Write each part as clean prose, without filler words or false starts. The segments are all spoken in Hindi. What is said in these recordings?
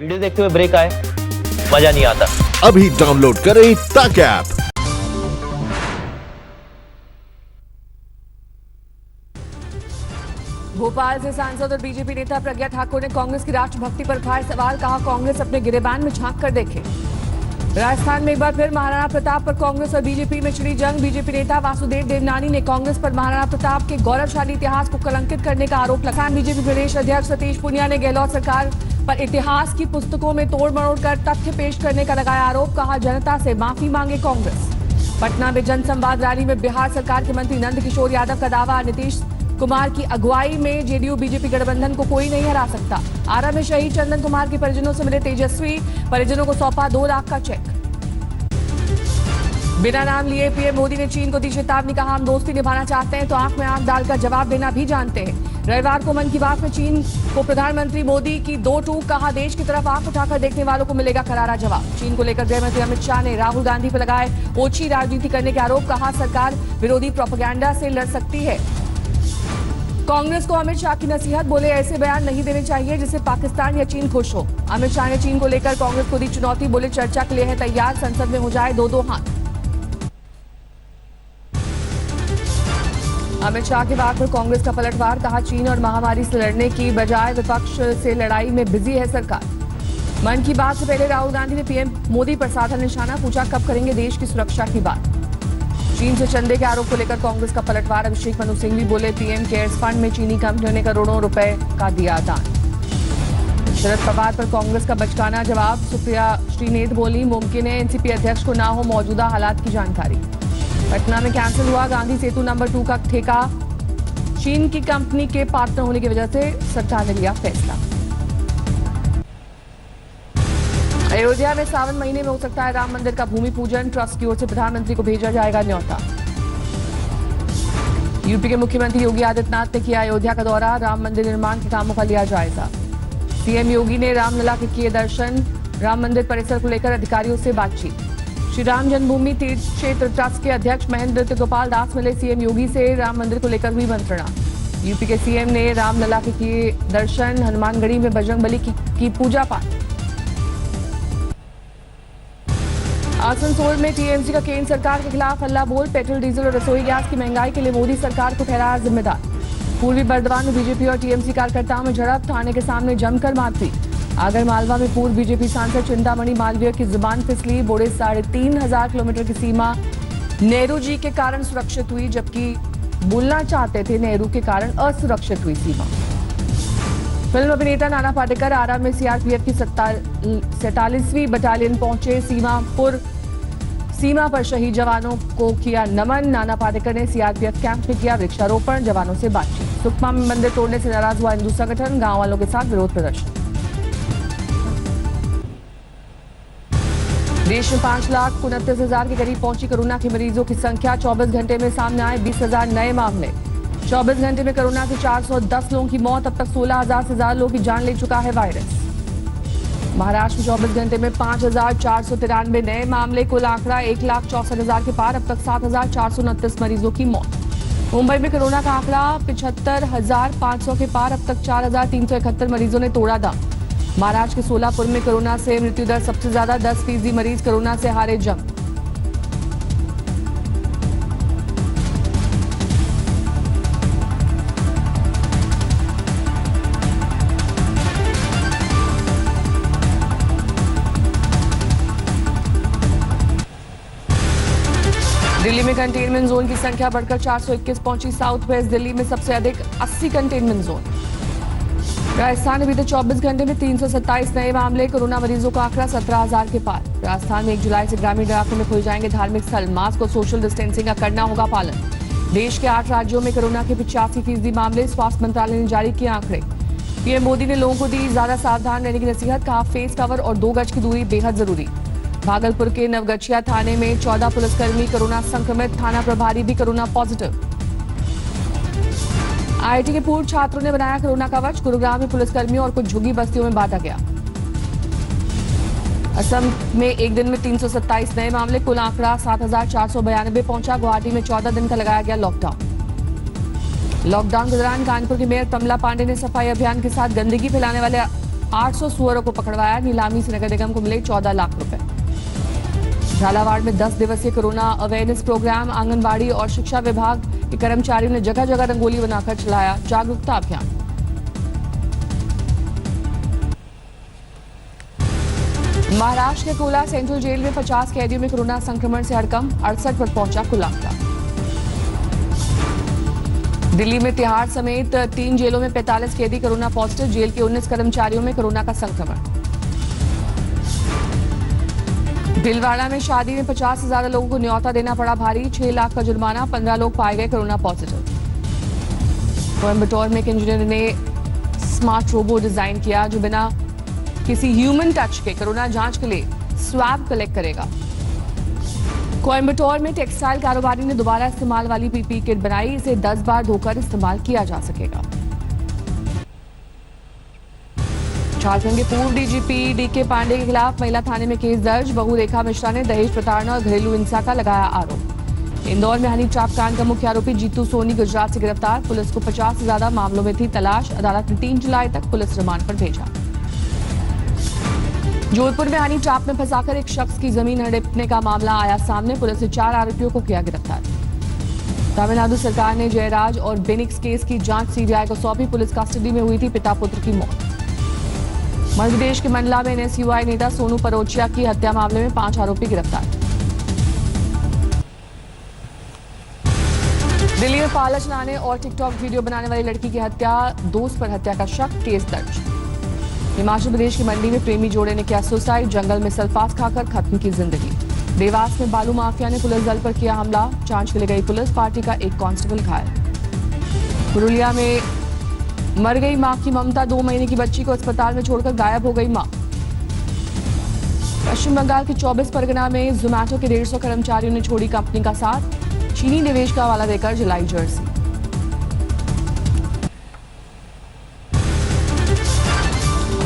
वीडियो देखते हुए ब्रेक आए, मजा नहीं आता। अभी डाउनलोड करें तक ऐप। भोपाल से सांसद और बीजेपी नेता प्रज्ञा ठाकुर ने कांग्रेस की राष्ट्रभक्ति पर उठाए सवाल। कहा, कांग्रेस अपने गिरेबान में झांक कर देखे। राजस्थान में एक बार फिर महाराणा प्रताप पर कांग्रेस और बीजेपी में छिड़ी जंग। बीजेपी नेता वासुदेव देवनानी ने कांग्रेस पर महाराणा प्रताप के गौरवशाली इतिहास को कलंकित करने का आरोप लगाया। बीजेपी प्रदेश अध्यक्ष सतीश पूनिया ने गहलोत सरकार पर इतिहास की पुस्तकों में तोड़ मरोड़ कर तथ्य पेश करने का लगाया आरोप। कहा, जनता से माफी मांगे कांग्रेस। पटना में जनसंवाद रैली में बिहार सरकार के मंत्री नंद किशोर यादव का दावा, नीतीश कुमार की अगुवाई में जेडीयू बीजेपी गठबंधन को कोई नहीं हरा सकता। आरा में शहीद चंदन कुमार के परिजनों से मिले तेजस्वी, परिजनों को सौंपा 2 लाख का चेक। बिना नाम लिए पीएम मोदी ने चीन को दी चेतावनी। कहा, हम दोस्ती निभाना चाहते हैं तो आंख में आंख डालकर जवाब देना भी जानते हैं। रविवार को मन की बात में चीन को प्रधानमंत्री मोदी की 2 टूक। कहा, देश की तरफ आंख उठाकर देखने वालों को मिलेगा करारा जवाब। चीन को लेकर गृह मंत्री अमित शाह ने राहुल गांधी पर लगाए ओछी राजनीति करने के आरोप। कहा, सरकार विरोधी प्रोपेगेंडा से लड़ सकती है। कांग्रेस को अमित शाह की नसीहत, बोले ऐसे बयान नहीं देने चाहिए जिससे पाकिस्तान या चीन खुश हो। अमित शाह ने चीन को लेकर कांग्रेस को दी चुनौती, बोले चर्चा के लिए है तैयार, संसद में हो जाए 2-2 हाथ। अमित शाह के बाद पर कांग्रेस का पलटवार। कहा, चीन और महामारी से लड़ने की बजाय विपक्ष से लड़ाई में बिजी है सरकार। मन की बात से पहले राहुल गांधी ने पीएम मोदी पर साधा निशाना, पूछा कब करेंगे देश की सुरक्षा की बात। चीन से चंदे के आरोप को लेकर कांग्रेस का पलटवार। अभिषेक मनु सिंह भी बोले, पीएम केयर्स फंड में चीनी कंपनियों ने करोड़ों रुपए का दिया दान। शरद पवार पर कांग्रेस का बचकाना जवाब। सुप्रिया श्रीनेत बोली, मुमकिन है एनसीपी अध्यक्ष को ना हो मौजूदा हालात की जानकारी। पटना में कैंसिल हुआ गांधी सेतु नंबर 2 का ठेका। चीन की कंपनी के पार्टनर होने की वजह से सरकार ने लिया फैसला। अयोध्या में सावन महीने में हो सकता है राम मंदिर का भूमि पूजन। ट्रस्ट की ओर से प्रधानमंत्री को भेजा जाएगा न्योता। यूपी के मुख्यमंत्री योगी आदित्यनाथ ने किया अयोध्या का दौरा। राम मंदिर निर्माण के कामों का लिया जायजा। सीएम योगी ने रामलला के किए दर्शन। राम मंदिर परिसर को लेकर अधिकारियों से बातचीत। श्री राम जन्मभूमि तीर्थ क्षेत्र ट्रस्ट के अध्यक्ष महेंद्र गोपाल दास मिले सीएम योगी से। राम मंदिर को लेकर हुई मंत्रणा। यूपी के सीएम ने रामलला के किए दर्शन। हनुमानगढ़ी में बजरंगबली की पूजा पाठ। आसनसोल में टीएमसी का केंद्र सरकार के खिलाफ हल्ला बोल। पेट्रोल डीजल और रसोई गैस की महंगाई के लिए मोदी सरकार को ठहराया जिम्मेदार। पूर्वी बर्दवान में बीजेपी और टीएमसी कार्यकर्ताओं में झड़प। थाने के सामने जमकर मारपीट। आगर मालवा में पूर्व बीजेपी सांसद चिंतामणि मालवीय की जुबान फिसली। बोले 3,500 किलोमीटर की सीमा नेहरू जी के कारण सुरक्षित हुई, जबकि बोलना चाहते थे नेहरू के कारण असुरक्षित हुई सीमा। फिल्म अभिनेता नाना पाटेकर आरा में सीआरपीएफ की 47वीं बटालियन पहुंचे। सीमा पर शहीद जवानों को किया नमन। नाना पाटेकर ने सीआरपीएफ कैंप में किया वृक्षारोपण। जवानों से बातचीत। सुकमा में मंदिर तोड़ने से नाराज हुआ हिंदू संगठन। गांव वालों के साथ विरोध प्रदर्शन। देश में 5,29,000 के करीब पहुंची कोरोना के मरीजों की संख्या। 24 घंटे में सामने आए 20,000 नए मामले। 24 घंटे में कोरोना से 410 लोगों की मौत। अब तक 16,000 से ज्यादा लोगों की जान ले चुका है वायरस। महाराष्ट्र में 24 घंटे में 5,493 नए मामले। कुल आंकड़ा 1,64,000 के पार। अब तक 7,429 मरीजों की मौत। मुंबई में कोरोना का आंकड़ा 75,500 के पार। अब तक 4,371 मरीजों ने तोड़ा दम। महाराष्ट्र के सोलापुर में कोरोना से मृत्यु दर सबसे ज्यादा। 10% मरीज कोरोना से हारे जंग। दिल्ली में कंटेनमेंट जोन की संख्या बढ़कर 421 पहुंची। साउथ वेस्ट दिल्ली में सबसे अधिक 80 कंटेनमेंट जोन। राजस्थान में बीते 24 घंटे में 327 नए मामले। कोरोना मरीजों का आंकड़ा 17,000 के पार। राजस्थान में 1 जुलाई से ग्रामीण इलाकों में खुल जाएंगे धार्मिक स्थल। मास्क और सोशल डिस्टेंसिंग का करना होगा पालन। देश के 8 राज्यों में कोरोना के 85% मामले। स्वास्थ्य मंत्रालय ने जारी किए आंकड़े। पीएम मोदी ने लोगों को दी ज्यादा सावधान रहने की नसीहत। कहा, फेस कवर और 2 गज की दूरी बेहद जरूरी। भागलपुर के नवगछिया थाने में 14 पुलिसकर्मी कोरोना संक्रमित। थाना प्रभारी भी कोरोना पॉजिटिव। आईआईटी के पूर्व छात्रों ने बनाया कोरोना कवच। गुरुग्राम में पुलिसकर्मियों और कुछ झुग्गी बस्तियों में बांटा गया। असम में एक दिन में 327 नए मामले। कुल आंकड़ा 7,492 पहुंचा। गुवाहाटी में 14 दिन का लगाया गया लॉकडाउन। लॉकडाउन के दौरान कानपुर की मेयर कमला पांडे ने सफाई अभियान के साथ गंदगी फैलाने वाले 800 सुअरों को पकड़वाया। नीलामी से नगर निगम को मिले 14 लाख रुपए। झालावाड़ में 10 दिवसीय कोरोना अवेयरनेस प्रोग्राम। आंगनबाड़ी और शिक्षा विभाग के कर्मचारियों ने जगह जगह रंगोली बनाकर चलाया जागरूकता अभियान। महाराष्ट्र के कोला सेंट्रल जेल में 50 कैदियों में कोरोना संक्रमण से हड़कंप। 68 पर पहुंचा कुल आंकड़ा। दिल्ली में तिहाड़ समेत 3 जेलों में 45 कैदी कोरोना पॉजिटिव। जेल के 19 कर्मचारियों में कोरोना का संक्रमण। भीलवाड़ा में शादी में 50 से ज्यादा लोगों को न्योता देना पड़ा भारी। 6 लाख का जुर्माना। 15 लोग पाए गए कोरोना पॉजिटिव। कोयम्बटूर में एक इंजीनियर ने स्मार्ट रोबो डिजाइन किया जो बिना किसी ह्यूमन टच के कोरोना जांच के लिए स्वैब कलेक्ट करेगा। कोयम्बटूर में टेक्सटाइल कारोबारी ने दोबारा इस्तेमाल वाली पीपीई किट बनाई। इसे 10 बार धोकर इस्तेमाल किया जा सकेगा। झारखंड के पूर्व डीजीपी डीके पांडे के खिलाफ महिला थाने में केस दर्ज। बहू रेखा मिश्रा ने दहेज प्रताड़ना और घरेलू हिंसा का लगाया आरोप। इंदौर में हनी ट्रैप कांड का मुख्य आरोपी जीतू सोनी गुजरात से गिरफ्तार। पुलिस को 50 से ज्यादा मामलों में थी तलाश। अदालत ने 3 जुलाई तक पुलिस रिमांड पर भेजा। जोधपुर में हनी ट्रैप में फंसाकर एक शख्स की जमीन हड़पने का मामला आया सामने। पुलिस ने 4 आरोपियों को किया गिरफ्तार। तमिलनाडु सरकार ने जयराज और बेनिक्स केस की जांच सीबीआई को सौंपी। पुलिस कस्टडी में हुई थी पिता पुत्र की मौत। मध्य प्रदेश के मंडला में एनएसयूआई नेता सोनू परोचिया की हत्या मामले में 5 आरोपी गिरफ्तार। दिल्ली में पाला चलाने और टिकटॉक वीडियो बनाने वाली लड़की की हत्या। दोस्त पर हत्या का शक। केस दर्ज। हिमाचल प्रदेश की मंडी में प्रेमी जोड़े ने किया सुसाइड। जंगल में सल्फास खाकर खत्म की जिंदगी। देवास में बालू माफिया ने पुलिस दल पर किया हमला। जांच के लिए गई पुलिस। पार्टी का एक कांस्टेबल घायल। पुरुलिया में मर गई मां की ममता। 2 महीने की बच्ची को अस्पताल में छोड़कर गायब हो गई मां। पश्चिम बंगाल के 24 परगना में जोमैटो के 150 कर्मचारियों ने छोड़ी कंपनी का साथ। चीनी निवेश का हवाला देकर जलाई जर्सी।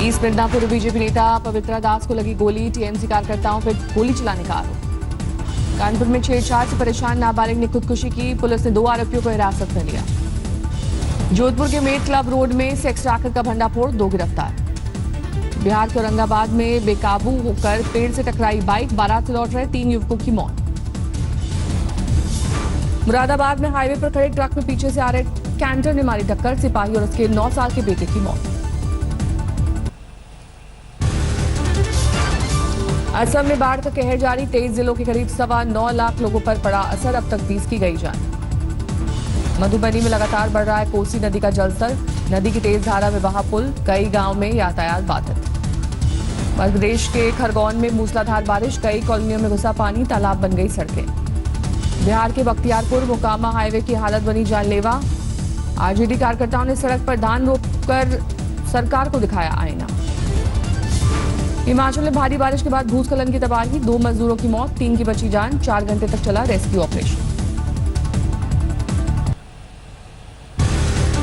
ईस्ट मिदनापुर बीजेपी नेता पवित्रा दास को लगी गोली। टीएमसी कार्यकर्ताओं पर गोली चलाने का आरोप। कानपुर में छेड़छाड़ से परेशान नाबालिग ने खुदकुशी की। पुलिस ने 2 आरोपियों को हिरासत में लिया। जोधपुर के मेट क्लब रोड में सेक्स रैकेट का भंडाफोड़। 2 गिरफ्तार। बिहार के औरंगाबाद में बेकाबू होकर पेड़ से टकराई बाइक। बारात से लौट रहे 3 युवकों की मौत। मुरादाबाद में हाईवे पर खड़े ट्रक में पीछे से आ रहे कैंटर ने मारी टक्कर। सिपाही और उसके 9 साल के बेटे की मौत। असम में बाढ़ का कहर जारी। 23 जिलों के करीब 9.25 लाख लोगों पर पड़ा असर। अब तक 20 की गई जान। मधुबनी में लगातार बढ़ रहा है कोसी नदी का जलस्तर। नदी की तेज धारा में बहा पुल। कई गांव में यातायात बाधित। मध्य प्रदेश के खरगोन में मूसलाधार बारिश। कई कॉलोनियों में घुसा पानी। तालाब बन गई सड़कें। बिहार के बख्तियारपुर मोकामा हाईवे की हालत बनी जानलेवा। आरजेडी कार्यकर्ताओं ने सड़क पर धान रोककर सरकार को दिखाया आईना। हिमाचल में भारी बारिश के बाद भूस्खलन की तबाही। 2 मजदूरों की मौत। 3 की बची जान। 4 घंटे तक चला रेस्क्यू ऑपरेशन।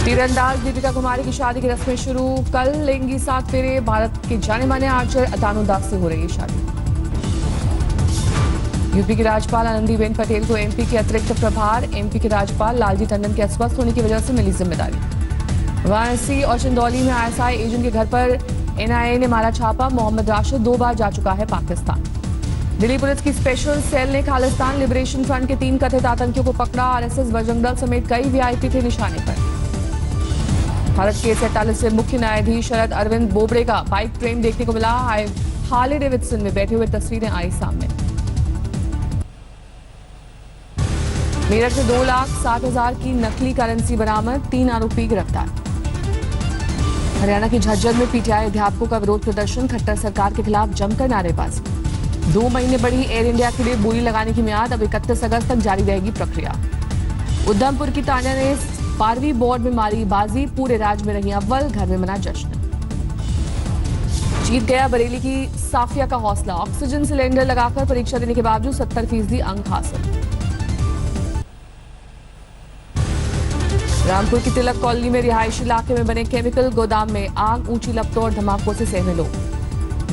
तीरंदाज दीपिका कुमारी की शादी की रस्में शुरू। कल लेंगी 7 फेरे। भारत के जाने माने आर्चर अतानु दास से हो रही है शादी। यूपी की राज्यपाल आनंदीबेन पटेल को एमपी के अतिरिक्त प्रभार। एमपी के राज्यपाल लालजी टंडन के अस्वस्थ होने की वजह से मिली जिम्मेदारी। वाराणसी और चंदौली में आईएसआई एजेंट के घर पर एनआईए ने मारा छापा। मोहम्मद राशिद 2 बार जा चुका है पाकिस्तान। दिल्ली पुलिस की स्पेशल सेल ने खालिस्तान लिबरेशन फ्रंट के 3 कथित आतंकियों को पकड़ा। आरएसएस बजरंग दल समेत कई वीआईपी थे निशाने पर। भारत के 47 मुख्य न्यायाधीश शरद अरविंद बोबड़े का बाइक प्रेम देखने को मिला। हार्ले डेविडसन में बैठे हुए तस्वीरें आई सामने। मेरठ से 2,60,000 की नकली करेंसी बरामद। 3 आरोपी गिरफ्तार। हरियाणा के झज्जर में पीटीआई अध्यापकों का विरोध प्रदर्शन। खट्टर सरकार के खिलाफ जमकर नारेबाजी। 2 महीने बढ़ी एयर इंडिया के लिए बोली लगाने की मियाद। अब 31 अगस्त तक जारी रहेगी प्रक्रिया। उधमपुर की तान्या ने 12वीं बोर्ड में मारी बाजी। पूरे राज्य में रही अव्वल। घर में मना जश्न। जीत गया बरेली की साफिया का हौसला। ऑक्सीजन सिलेंडर लगाकर परीक्षा देने के बावजूद 70% अंक हासिल। रामपुर की तिलक कॉलोनी में रिहायशी इलाके में बने केमिकल गोदाम में आग। ऊंची लपटों और धमाकों से सहमे लोग।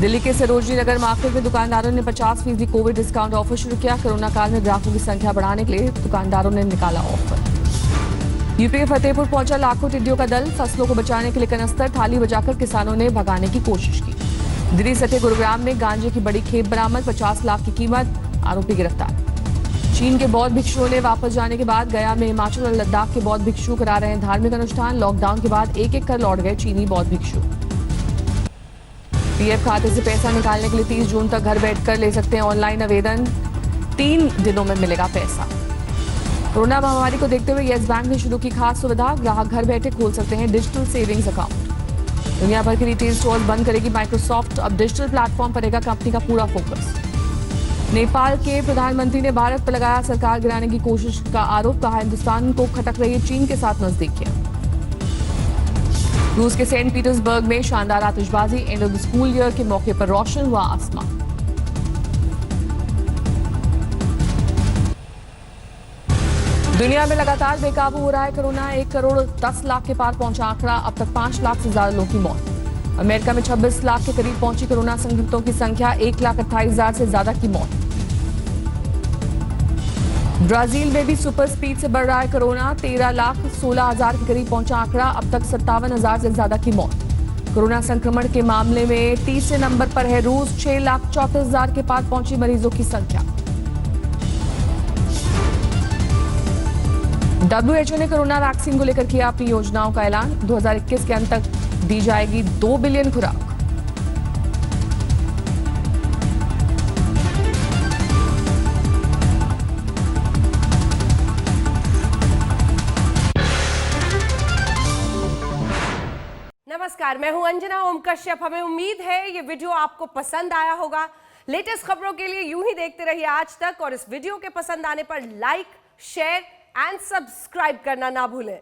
दिल्ली के सरोजनी नगर मार्केट में दुकानदारों ने 50% कोविड डिस्काउंट ऑफर शुरू किया। कोरोना काल में ग्राहकों की संख्या बढ़ाने के लिए दुकानदारों ने निकाला ऑफर। यूपी के फतेहपुर पहुंचा लाखों टिड्डियों का दल। फसलों को बचाने के लिए कनस्तर थाली बजाकर किसानों ने भगाने की कोशिश की। दिल्ली सटे गुरुग्राम में गांजे की बड़ी खेप बरामद, 50 लाख की कीमत, आरोपी गिरफ्तार। चीन के बौद्ध भिक्षुओं ने वापस जाने के बाद गया में हिमाचल और लद्दाख के बौद्ध भिक्षु करा रहे हैं धार्मिक अनुष्ठान। लॉकडाउन के बाद एक एक कर लौट गए चीनी बौद्ध भिक्षु। पीएफ खाते से पैसा निकालने के लिए 30 जून तक घर बैठकर ले सकते हैं ऑनलाइन आवेदन। 3 दिनों में मिलेगा पैसा। कोरोना महामारी को देखते हुए येस बैंक ने शुरू की खास सुविधा, ग्राहक घर बैठे खोल सकते हैं डिजिटल सेविंग्स अकाउंट। दुनिया भर के रिटेल स्टोर बंद करेगी माइक्रोसॉफ्ट, अब डिजिटल प्लेटफॉर्म पर रहेगा कंपनी का पूरा फोकस। नेपाल के प्रधानमंत्री ने भारत पर लगाया सरकार गिराने की कोशिश का आरोप, कहा हिंदुस्तान को खटक रही है चीन के साथ नजदीकियां। रूस के सेंट पीटर्सबर्ग में शानदार आतिशबाजी, end of the school year के मौके पर रोशन हुआ आसमान। दुनिया में लगातार बेकाबू हो रहा है कोरोना, 1 करोड़ 10 लाख के पार पहुंचा आंकड़ा, अब तक 5 लाख से ज्यादा लोगों की मौत। अमेरिका में 26 लाख के करीब पहुंची कोरोना संक्रमितों की संख्या, 1,28,000 से ज्यादा की मौत। ब्राजील में भी सुपर स्पीड से बढ़ रहा है कोरोना, 13,16,000 के करीब पहुंचा आंकड़ा, अब तक 57,000 से ज्यादा की मौत। कोरोना संक्रमण के मामले में तीसरे नंबर पर है रूस, 6,34,000 के पार पहुंची मरीजों की संख्या। WHO ने कोरोना वैक्सीन को लेकर किया अपनी योजनाओं का ऐलान, 2021 के अंत तक दी जाएगी 2 बिलियन खुराक। नमस्कार, मैं हूं अंजना ओम कश्यप। हमें उम्मीद है ये वीडियो आपको पसंद आया होगा। लेटेस्ट खबरों के लिए यूं ही देखते रहिए आज तक, और इस वीडियो के पसंद आने पर लाइक, शेयर एंड सब्सक्राइब करना ना भूलें।